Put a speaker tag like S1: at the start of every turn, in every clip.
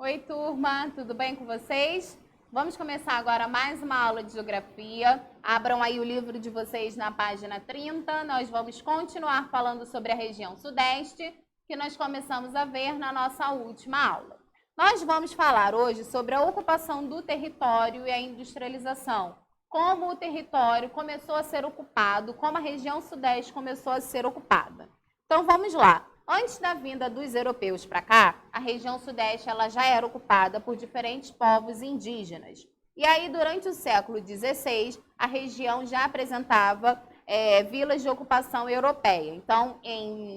S1: Oi, turma, tudo bem com vocês? Vamos começar agora mais uma aula de geografia. Abram aí o livro de vocês na página 30. Nós vamos continuar falando sobre a região sudeste, que nós começamos a ver na nossa última aula. Nós vamos falar hoje sobre a ocupação do território e a industrialização. Como o território começou a ser ocupado, como a região sudeste começou a ser ocupada. Então vamos lá. Antes da vinda dos europeus para cá, a região sudeste ela já era ocupada por diferentes povos indígenas. E aí, durante o século XVI, a região já apresentava vilas de ocupação europeia. Então,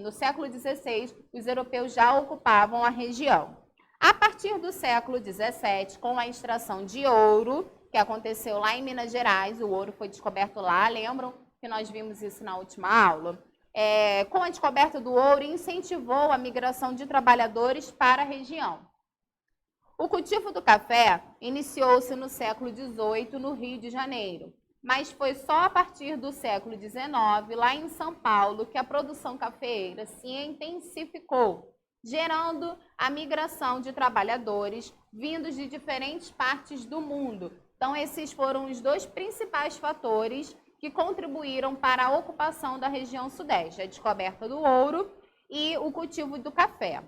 S1: no século XVI, os europeus já ocupavam a região. A partir do século XVII, com a extração de ouro, que aconteceu lá em Minas Gerais, o ouro foi descoberto lá, lembram que nós vimos isso na última aula? Com a descoberta do ouro, incentivou a migração de trabalhadores para a região. O cultivo do café iniciou-se no século XVIII, no Rio de Janeiro, mas foi só a partir do século XIX, lá em São Paulo, que a produção cafeeira se intensificou, gerando a migração de trabalhadores vindos de diferentes partes do mundo. Então, esses foram os dois principais fatores que contribuíram para a ocupação da região sudeste, a descoberta do ouro e o cultivo do café.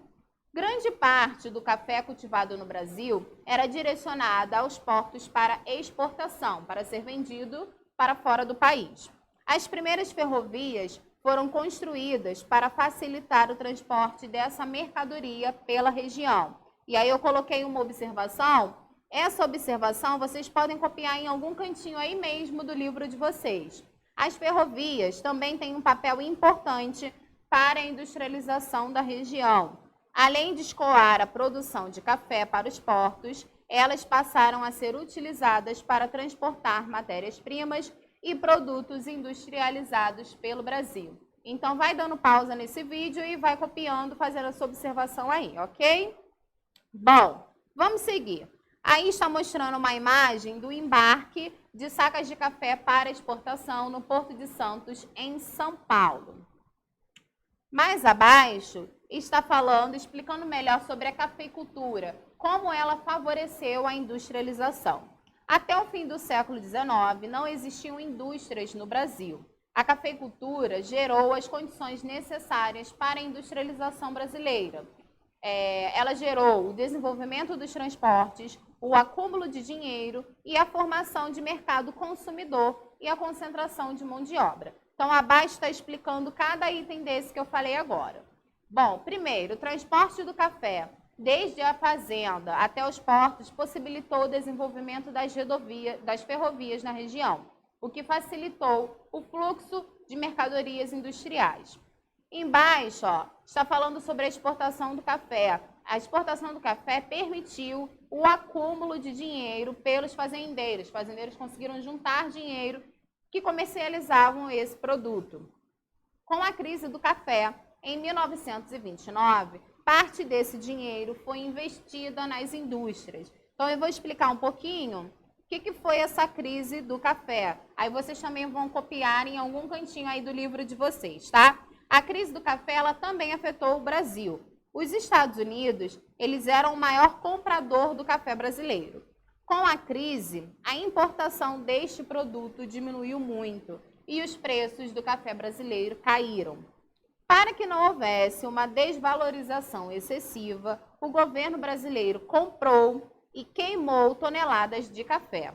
S1: Grande parte do café cultivado no Brasil era direcionada aos portos para exportação, para ser vendido para fora do país. As primeiras ferrovias foram construídas para facilitar o transporte dessa mercadoria pela região. E aí eu coloquei uma observação. Essa observação vocês podem copiar em algum cantinho aí mesmo do livro de vocês. As ferrovias também têm um papel importante para a industrialização da região. Além de escoar a produção de café para os portos, elas passaram a ser utilizadas para transportar matérias-primas e produtos industrializados pelo Brasil. Então, vai dando pausa nesse vídeo e vai copiando, fazendo essa observação aí, ok? Bom, vamos seguir. Aí está mostrando uma imagem do embarque de sacas de café para exportação no Porto de Santos, em São Paulo. Mais abaixo está falando, explicando melhor sobre a cafeicultura, como ela favoreceu a industrialização. Até o fim do século XIX, não existiam indústrias no Brasil. A cafeicultura gerou as condições necessárias para a industrialização brasileira. Ela gerou o desenvolvimento dos transportes, o acúmulo de dinheiro e a formação de mercado consumidor e a concentração de mão de obra. Então, abaixo está explicando cada item desse que eu falei agora. Bom, primeiro, o transporte do café, desde a fazenda até os portos, possibilitou o desenvolvimento das ferrovias na região, o que facilitou o fluxo de mercadorias industriais. Embaixo, está falando sobre a exportação do café. A exportação do café permitiu o acúmulo de dinheiro pelos fazendeiros. Os fazendeiros conseguiram juntar dinheiro que comercializavam esse produto. Com a crise do café, em 1929, parte desse dinheiro foi investida nas indústrias. Então, eu vou explicar um pouquinho o que foi essa crise do café. Aí vocês também vão copiar em algum cantinho aí do livro de vocês, tá? A crise do café ela também afetou o Brasil. Os Estados Unidos, eles eram o maior comprador do café brasileiro. Com a crise, a importação deste produto diminuiu muito e os preços do café brasileiro caíram. Para que não houvesse uma desvalorização excessiva, o governo brasileiro comprou e queimou toneladas de café.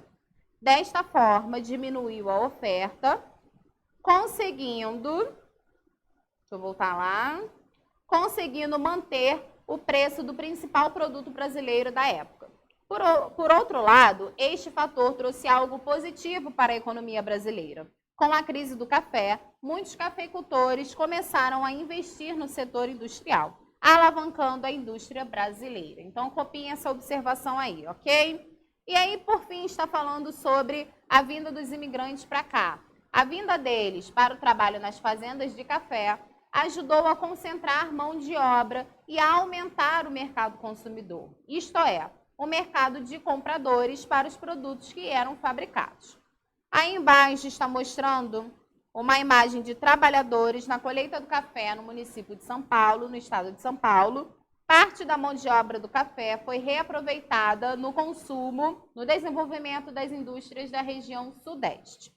S1: Desta forma, diminuiu a oferta, conseguindo manter o preço do principal produto brasileiro da época. Por outro lado, este fator trouxe algo positivo para a economia brasileira. Com a crise do café, muitos cafeicultores começaram a investir no setor industrial, alavancando a indústria brasileira. Então, copiem essa observação aí, ok? E aí, por fim, está falando sobre a vinda dos imigrantes para cá. A vinda deles para o trabalho nas fazendas de café ajudou a concentrar mão de obra e a aumentar o mercado consumidor, isto é, o mercado de compradores para os produtos que eram fabricados. Aí embaixo está mostrando uma imagem de trabalhadores na colheita do café no município de São Paulo, no estado de São Paulo. Parte da mão de obra do café foi reaproveitada no consumo, no desenvolvimento das indústrias da região sudeste.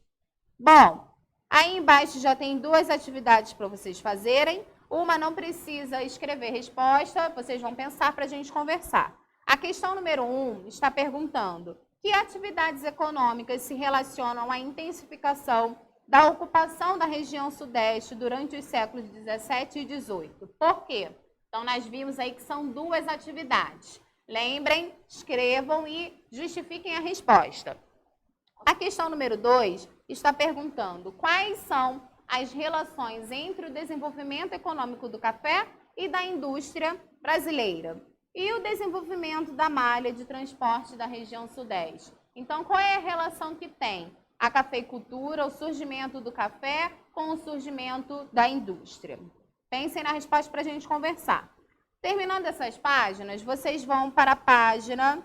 S1: Bom, aí embaixo já tem duas atividades para vocês fazerem. Uma não precisa escrever resposta, vocês vão pensar para a gente conversar. A questão número 1 está perguntando: que atividades econômicas se relacionam à intensificação da ocupação da região sudeste durante os séculos 17 e 18? Por quê? Então, nós vimos aí que são duas atividades. Lembrem, escrevam e justifiquem a resposta. A questão número 2 está perguntando quais são as relações entre o desenvolvimento econômico do café e da indústria brasileira e o desenvolvimento da malha de transporte da região sudeste. Então, qual é a relação que tem a cafeicultura, o surgimento do café com o surgimento da indústria? Pensem na resposta para a gente conversar. Terminando essas páginas, vocês vão para a página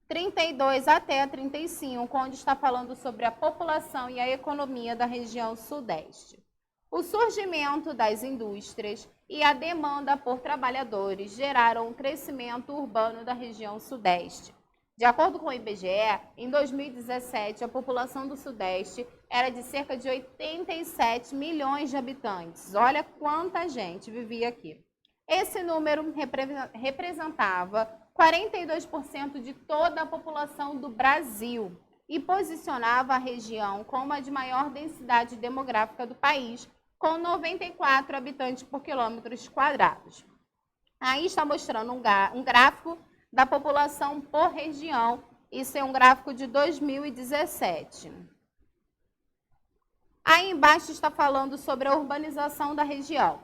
S1: 32 até a 35, onde está falando sobre a população e a economia da região sudeste. O surgimento das indústrias e a demanda por trabalhadores geraram um crescimento urbano da região sudeste. De acordo com o IBGE, em 2017, a população do Sudeste era de cerca de 87 milhões de habitantes. Olha quanta gente vivia aqui. Esse número representava 42% de toda a população do Brasil e posicionava a região como a de maior densidade demográfica do país, com 94 habitantes por quilômetros quadrados. Aí está mostrando um gráfico da população por região. Isso é um gráfico de 2017. Aí embaixo está falando sobre a urbanização da região.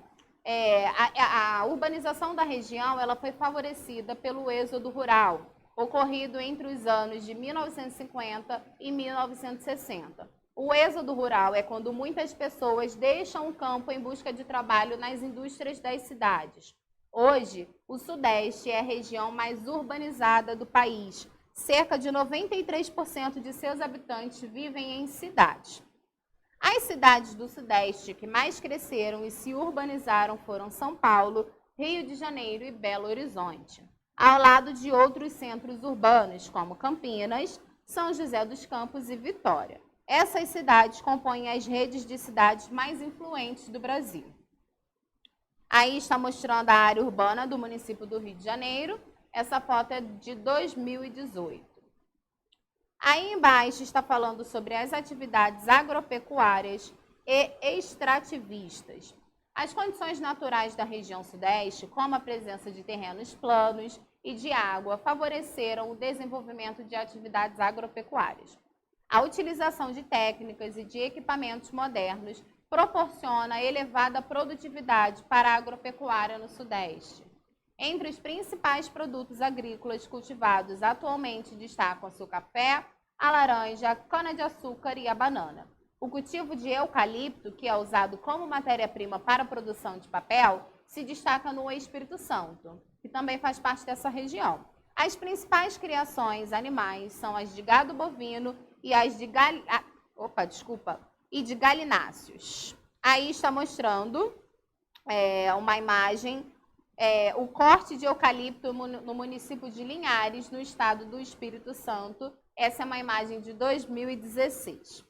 S1: A urbanização da região ela foi favorecida pelo êxodo rural, ocorrido entre os anos de 1950 e 1960. O êxodo rural é quando muitas pessoas deixam o campo em busca de trabalho nas indústrias das cidades. Hoje, o Sudeste é a região mais urbanizada do país. Cerca de 93% de seus habitantes vivem em cidades. As cidades do Sudeste que mais cresceram e se urbanizaram foram São Paulo, Rio de Janeiro e Belo Horizonte, ao lado de outros centros urbanos, como Campinas, São José dos Campos e Vitória. Essas cidades compõem as redes de cidades mais influentes do Brasil. Aí está mostrando a área urbana do município do Rio de Janeiro. Essa foto é de 2018. Aí embaixo está falando sobre as atividades agropecuárias e extrativistas. As condições naturais da região sudeste, como a presença de terrenos planos e de água, favoreceram o desenvolvimento de atividades agropecuárias. A utilização de técnicas e de equipamentos modernos proporciona elevada produtividade para a agropecuária no Sudeste. Entre os principais produtos agrícolas cultivados atualmente destacam-se o café, a laranja, a cana-de-açúcar e a banana. O cultivo de eucalipto, que é usado como matéria-prima para a produção de papel, se destaca no Espírito Santo, que também faz parte dessa região. As principais criações animais são as de gado bovino e as de de galináceos. Aí está mostrando uma imagem, o corte de eucalipto no município de Linhares, no estado do Espírito Santo. Essa é uma imagem de 2016.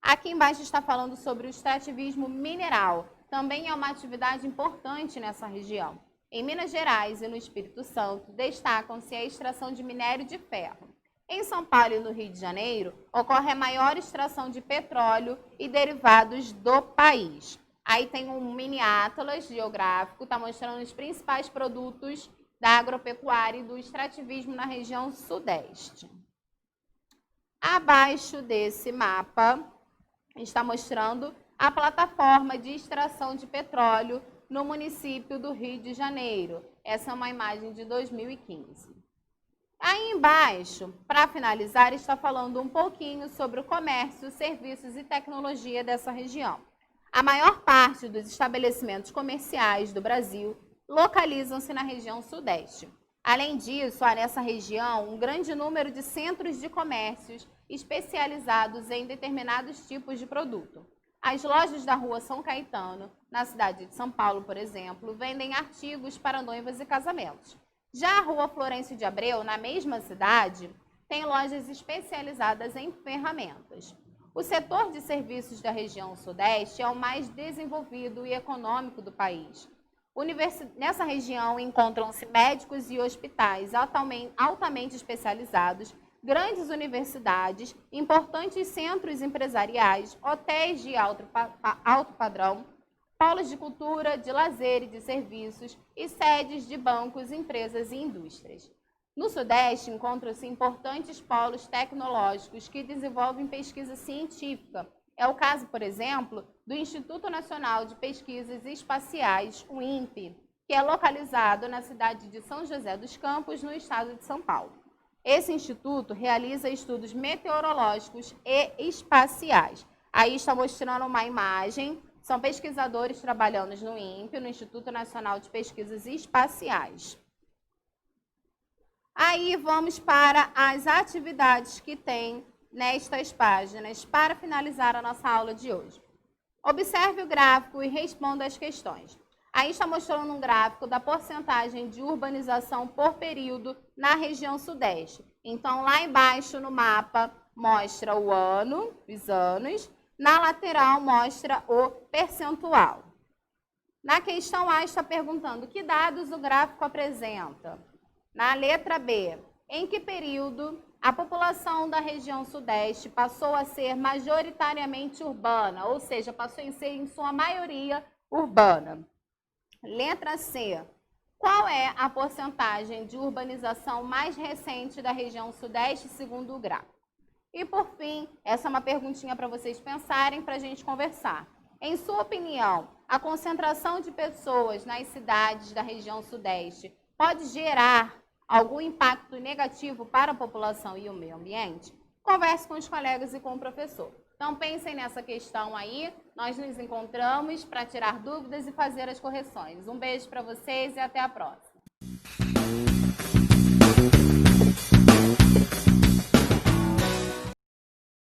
S1: Aqui embaixo está falando sobre o extrativismo mineral. Também é uma atividade importante nessa região. Em Minas Gerais e no Espírito Santo, destacam-se a extração de minério de ferro. Em São Paulo e no Rio de Janeiro, ocorre a maior extração de petróleo e derivados do país. Aí tem um mini atlas geográfico, está mostrando os principais produtos da agropecuária e do extrativismo na região sudeste. Abaixo desse mapa, está mostrando a plataforma de extração de petróleo no município do Rio de Janeiro. Essa é uma imagem de 2015. Aí embaixo, para finalizar, está falando um pouquinho sobre o comércio, serviços e tecnologia dessa região. A maior parte dos estabelecimentos comerciais do Brasil localizam-se na região sudeste. Além disso, há nessa região um grande número de centros de comércios especializados em determinados tipos de produto. As lojas da rua São Caetano, na cidade de São Paulo, por exemplo, vendem artigos para noivas e casamentos. Já a rua Florencio de Abreu, na mesma cidade, tem lojas especializadas em ferramentas. O setor de serviços da região sudeste é o mais desenvolvido e econômico do país. Nessa região encontram-se médicos e hospitais altamente especializados, grandes universidades, importantes centros empresariais, hotéis de alto padrão, polos de cultura, de lazer e de serviços e sedes de bancos, empresas e indústrias. No Sudeste, encontram-se importantes polos tecnológicos que desenvolvem pesquisa científica. É o caso, por exemplo, do Instituto Nacional de Pesquisas Espaciais, o INPE, que é localizado na cidade de São José dos Campos, no estado de São Paulo. Esse instituto realiza estudos meteorológicos e espaciais. Aí está mostrando uma imagem, são pesquisadores trabalhando no INPE, no Instituto Nacional de Pesquisas Espaciais. Aí vamos para as atividades que tem nestas páginas para finalizar a nossa aula de hoje. Observe o gráfico e responda as questões. Aí está mostrando um gráfico da porcentagem de urbanização por período na região sudeste. Então, lá embaixo no mapa mostra o ano, os anos, na lateral mostra o percentual. Na questão A está perguntando que dados o gráfico apresenta. Na letra B, em que período a população da região sudeste passou a ser majoritariamente urbana, ou seja, passou a ser em sua maioria urbana? Letra C, qual é a porcentagem de urbanização mais recente da região sudeste segundo o gráfico? E por fim, essa é uma perguntinha para vocês pensarem, para a gente conversar. Em sua opinião, a concentração de pessoas nas cidades da região sudeste pode gerar algum impacto negativo para a população e o meio ambiente? Converse com os colegas e com o professor. Então, pensem nessa questão aí. Nós nos encontramos para tirar dúvidas e fazer as correções. Um beijo para vocês e até a próxima.